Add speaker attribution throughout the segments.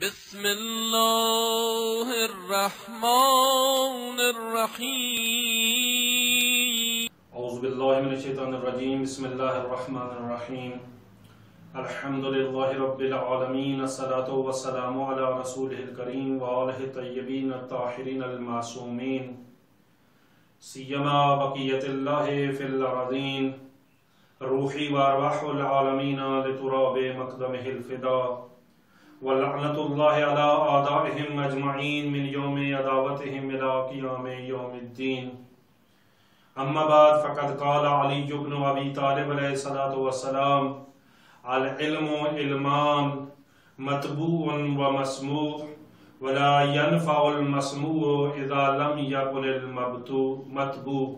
Speaker 1: بسم اللہ الرحمن الرحیم
Speaker 2: اعوذ باللہ من الشیطان الرجیم بسم اللہ الرحمن الرحیم الحمدللہ رب العالمین الصلاة والسلام علی رسولہ الکریم وآلہ الطیبین الطاہرین المعصومین سیما بقیت اللہ فی الارضین روحی وارواح العالمین لتراب مقدمہ الفدا وَلَعْنَةُ اللَّهِ عَلَىٰ آدَائِهِمْ أَجْمَعِينَ مِنْ يَوْمِ عَدَاوَتِهِمْ إِلَىٰ قِيَامِ يَوْمِ الدِّينِ أَمَّا بَعْدْ فَقَدْ قَالَ عَلِيُّ بْنُ أَبِي طَالِبٍ عَلَيْهِ الصَّلَاةُ وَالسَّلَامُ الْعِلْمُ عِلْمَانِ مَطْبُوعٌ وَمَسْمُوعٌ وَلَا يَنْفَعُ الْمَسْمُوعُ إِذَا لَمْ يَكُنِ الْمَطْبُوعُ۔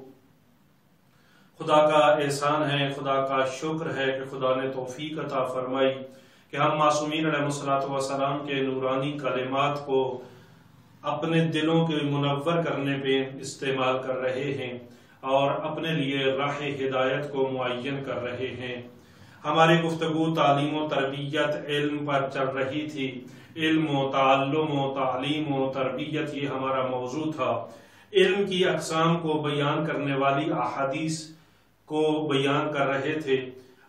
Speaker 2: خدا کا احسان ہے، خدا کا شکر ہے کہ خدا نے توفیق عطا فرمائی کہ ہم معصومین علیہ السلام کے نورانی کلمات کو اپنے دلوں کے منور کرنے پہ استعمال کر رہے ہیں اور اپنے لیے راہ ہدایت کو معین کر رہے ہیں۔ ہماری گفتگو تعلیم و تربیت علم پر چل رہی تھی۔ علم و تعلم و تعلیم و تربیت یہ ہمارا موضوع تھا۔ علم کی اقسام کو بیان کرنے والی احادیث کو بیان کر رہے تھے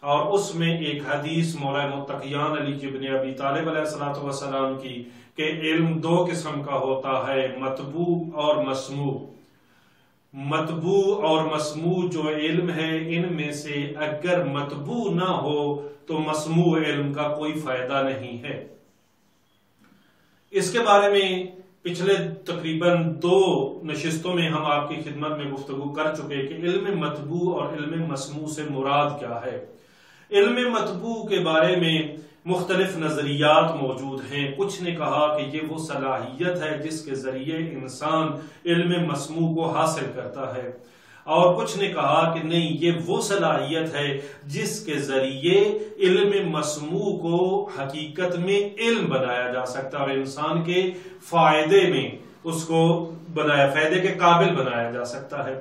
Speaker 2: اور اس میں ایک حدیث مولا متقیان علی ابن ابی طالب علیہ السلام کی کہ علم دو قسم کا ہوتا ہے، مطبوع اور مسموع۔ مطبوع اور مسموع جو علم ہے ان میں سے اگر مطبوع نہ ہو تو مسموع علم کا کوئی فائدہ نہیں ہے۔ اس کے بارے میں پچھلے تقریباً 2 نشستوں میں ہم آپ کی خدمت میں گفتگو کر چکے کہ علم مطبوع اور علم مسموع سے مراد کیا ہے۔ علم مطبوع کے بارے میں مختلف نظریات موجود ہیں۔ کچھ نے کہا کہ یہ وہ صلاحیت ہے جس کے ذریعے انسان علم مسموع کو حاصل کرتا ہے، اور کچھ نے کہا کہ نہیں، یہ وہ صلاحیت ہے جس کے ذریعے علم مسموع کو حقیقت میں علم بنایا جا سکتا ہے اور انسان کے فائدے میں اس کو فائدے کے قابل بنایا جا سکتا ہے،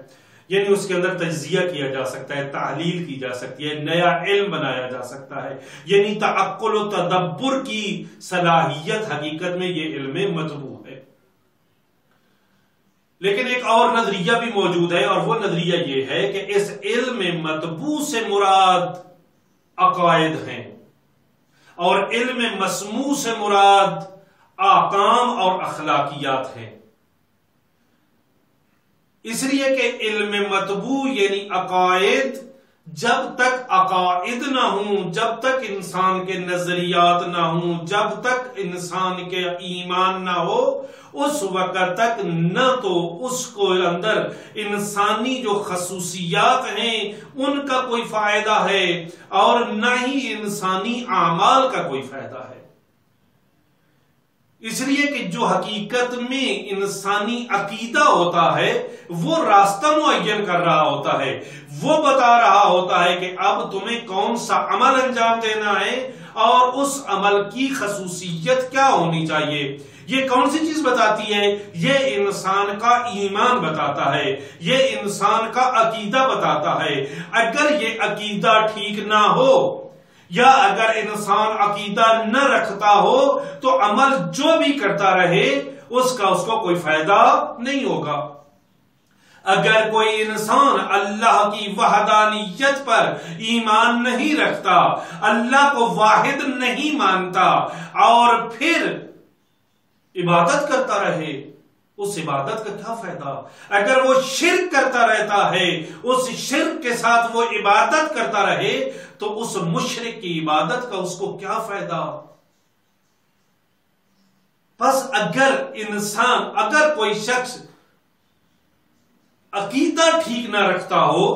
Speaker 2: یعنی اس کے اندر تجزیہ کیا جا سکتا ہے، تحلیل کی جا سکتی ہے، نیا علم بنایا جا سکتا ہے، یعنی تعقل و تدبر کی صلاحیت حقیقت میں یہ علم مطبوع ہے۔ لیکن ایک اور نظریہ بھی موجود ہے اور وہ نظریہ یہ ہے کہ اس علم مطبوع سے مراد عقائد ہیں اور علم مسموع سے مراد احکام اور اخلاقیات ہیں۔ اس لیے کہ علم مطبوع یعنی عقائد، جب تک عقائد نہ ہوں، جب تک انسان کے نظریات نہ ہوں، جب تک انسان کے ایمان نہ ہو، اس وقت تک نہ تو اس کو اندر انسانی جو خصوصیات ہیں ان کا کوئی فائدہ ہے اور نہ ہی انسانی اعمال کا کوئی فائدہ ہے۔ اس لیے کہ جو حقیقت میں انسانی عقیدہ ہوتا ہے وہ راستہ معین کر رہا ہوتا ہے، وہ بتا رہا ہوتا ہے کہ اب تمہیں کون سا عمل انجام دینا ہے اور اس عمل کی خصوصیت کیا ہونی چاہیے۔ یہ کون سی چیز بتاتی ہے؟ یہ انسان کا ایمان بتاتا ہے، یہ انسان کا عقیدہ بتاتا ہے۔ اگر یہ عقیدہ ٹھیک نہ ہو یا اگر انسان عقیدہ نہ رکھتا ہو تو عمل جو بھی کرتا رہے اس کو کوئی فائدہ نہیں ہوگا۔ اگر کوئی انسان اللہ کی وحدانیت پر ایمان نہیں رکھتا، اللہ کو واحد نہیں مانتا اور پھر عبادت کرتا رہے، اس عبادت کا کیا فائدہ؟ اگر وہ شرک کرتا رہتا ہے، اس شرک کے ساتھ وہ عبادت کرتا رہے تو اس مشرک کی عبادت کا اس کو کیا فائدہ؟ بس اگر کوئی شخص عقیدہ ٹھیک نہ رکھتا ہو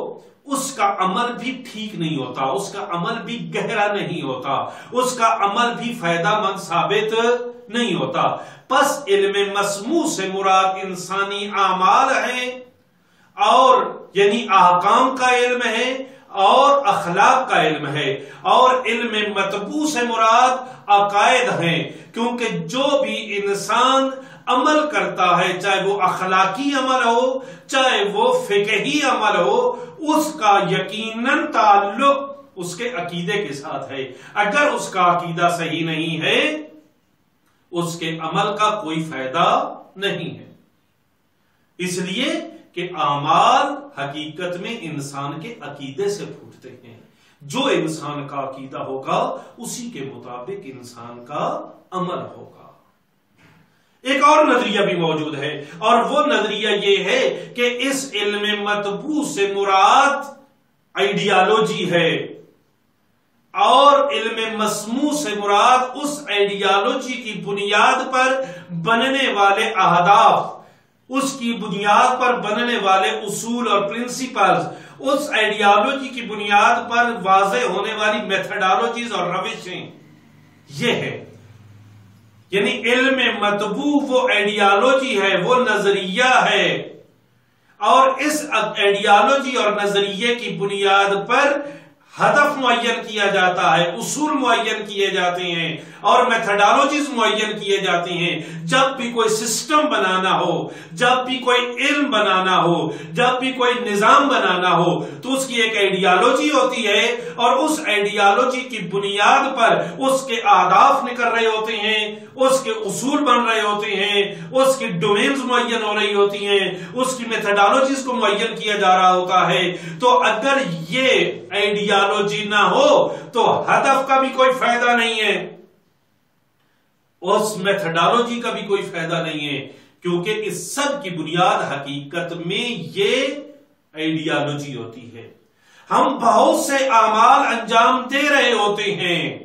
Speaker 2: اس کا عمل بھی ٹھیک نہیں ہوتا، اس کا عمل بھی گہرا نہیں ہوتا، اس کا عمل بھی فائدہ مند ثابت نہیں ہوتا۔ پس علم مسموع سے مراد انسانی اعمال ہیں اور یعنی احکام کا علم ہے اور اخلاق کا علم ہے، اور علم مطبوع سے مراد عقائد ہیں، کیونکہ جو بھی انسان عمل کرتا ہے چاہے وہ اخلاقی عمل ہو چاہے وہ فقہی عمل ہو، اس کا یقیناً تعلق اس کے عقیدے کے ساتھ ہے۔ اگر اس کا عقیدہ صحیح نہیں ہے اس کے عمل کا کوئی فائدہ نہیں ہے، اس لیے کہ اعمال حقیقت میں انسان کے عقیدے سے پھوٹتے ہیں، جو انسان کا عقیدہ ہوگا اسی کے مطابق انسان کا عمل ہوگا۔ ایک اور نظریہ بھی موجود ہے، اور وہ نظریہ یہ ہے کہ اس علم مطبوع سے مراد آئیڈیالوجی ہے، اور علم مسموع سے مراد اس آئیڈیالوجی کی بنیاد پر بننے والے اہداف، اس کی بنیاد پر بننے والے اصول اور پرنسپلز، اس آئیڈیالوجی کی بنیاد پر واضح ہونے والی میتھڈالوجیز اور روشیں، یہ ہے۔ یعنی علم مطبوع وہ آئیڈیالوجی ہے، وہ نظریہ ہے، اور اس آئیڈیالوجی اور نظریے کی بنیاد پر ہدف معین کیا جاتا ہے، اصول معین کیے جاتے ہیں، اور میتھڈالوجیز معین کیے جاتے ہیں۔ جب بھی کوئی سسٹم بنانا ہو، جب بھی کوئی علم بنانا ہو، جب بھی کوئی نظام بنانا ہو، تو اس کی ایک آئیڈیالوجی ہوتی ہے، اور اس آئیڈیالوجی کی بنیاد پر اس کے اہداف نکل رہے ہوتے ہیں، اس کے اصول بن رہے ہوتے ہیں، اس کی ڈومینز معین ہو رہی ہوتی ہیں، اس کی میتھڈالوجیز کو معین کیا جا رہا ہوتا ہے۔ تو اگر یہ آئیڈیالوجی نہ ہو تو ہدف کا بھی کوئی فائدہ نہیں ہے، اس میتھڈالوجی کا بھی کوئی فائدہ نہیں ہے، کیونکہ اس سب کی بنیاد حقیقت میں یہ آئیڈیالوجی ہوتی ہے۔ ہم بہت سے اعمال انجام دے رہے ہوتے ہیں،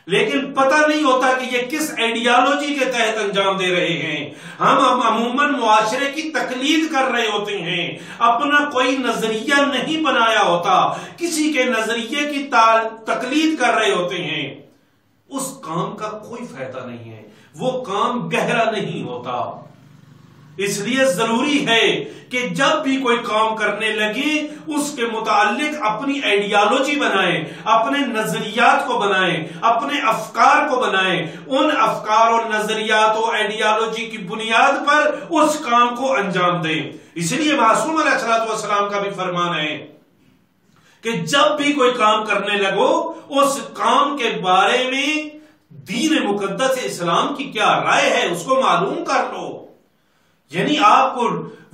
Speaker 2: لیکن پتہ نہیں ہوتا کہ یہ کس آئیڈیالوجی کے تحت انجام دے رہے ہیں۔ ہم عموماً معاشرے کی تقلید کر رہے ہوتے ہیں، اپنا کوئی نظریہ نہیں بنایا ہوتا، کسی کے نظریے کی تقلید کر رہے ہوتے ہیں۔ اس کام کا کوئی فائدہ نہیں ہے، وہ کام گہرا نہیں ہوتا۔ اس لیے ضروری ہے کہ جب بھی کوئی کام کرنے لگے اس کے متعلق اپنی آئیڈیالوجی بنائیں، اپنے نظریات کو بنائیں، اپنے افکار کو بنائیں، ان افکار اور نظریات و آئیڈیالوجی کی بنیاد پر اس کام کو انجام دیں۔ اس لیے معصوم علیہ السلام کا بھی فرمان ہے کہ جب بھی کوئی کام کرنے لگو اس کام کے بارے میں دین مقدس اسلام کی کیا رائے ہے اس کو معلوم کر لو۔ یعنی آپ کو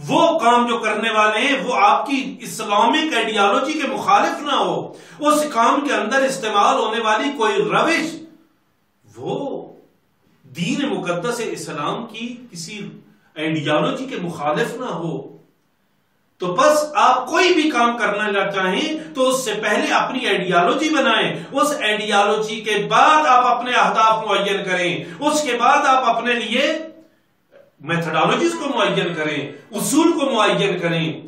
Speaker 2: وہ کام جو کرنے والے ہیں وہ آپ کی اسلامک آئیڈیالوجی کے مخالف نہ ہو، اس کام کے اندر استعمال ہونے والی کوئی روش وہ دین مقدس اسلام کی کسی آئیڈیالوجی کے مخالف نہ ہو۔ تو بس آپ کوئی بھی کام کرنا نہ چاہیں تو اس سے پہلے اپنی آئیڈیالوجی بنائیں، اس آئیڈیالوجی کے بعد آپ اپنے اہداف معین کریں، اس کے بعد آپ اپنے لیے میتھڈالوجیز کو معین کریں، اصول کو معین کریں۔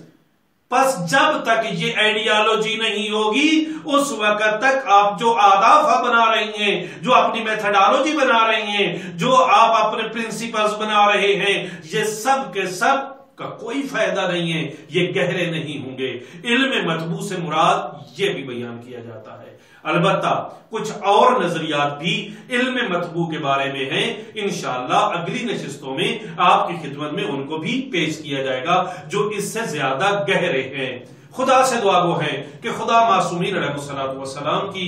Speaker 2: پس جب تک یہ آئیڈیالوجی نہیں ہوگی اس وقت تک آپ جو اہداف بنا رہی ہیں، جو اپنی میتھڈالوجی بنا رہی ہیں، جو آپ اپنے پرنسپلز بنا رہے ہیں، یہ سب کے سب کا کوئی فائدہ نہیں ہے، یہ گہرے نہیں ہوں گے۔ علم مطبوع سے مراد یہ بھی بیان کیا جاتا ہے۔ البتہ کچھ اور نظریات بھی علم مطبوع کے بارے میں ہیں، انشاءاللہ اگلی نشستوں میں آپ کی خدمت میں ان کو بھی پیش کیا جائے گا جو اس سے زیادہ گہرے ہیں۔ خدا سے دعا گو ہے کہ خدا معصومین علیہ السلام کی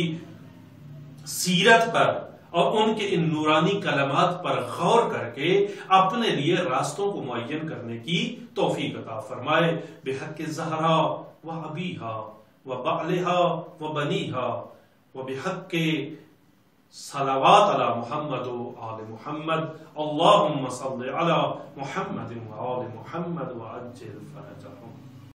Speaker 2: سیرت پر اور ان کے ان نورانی کلمات پر غور کر کے اپنے لیے راستوں کو معین کرنے کی توفیق عطا فرمائے۔ بحق زہرا و ابیہا و بعلہا و بنیہا و بحق صلوات علی محمد و آل محمد، اللہم صل علی محمد و آل محمد و عجل فرجہم۔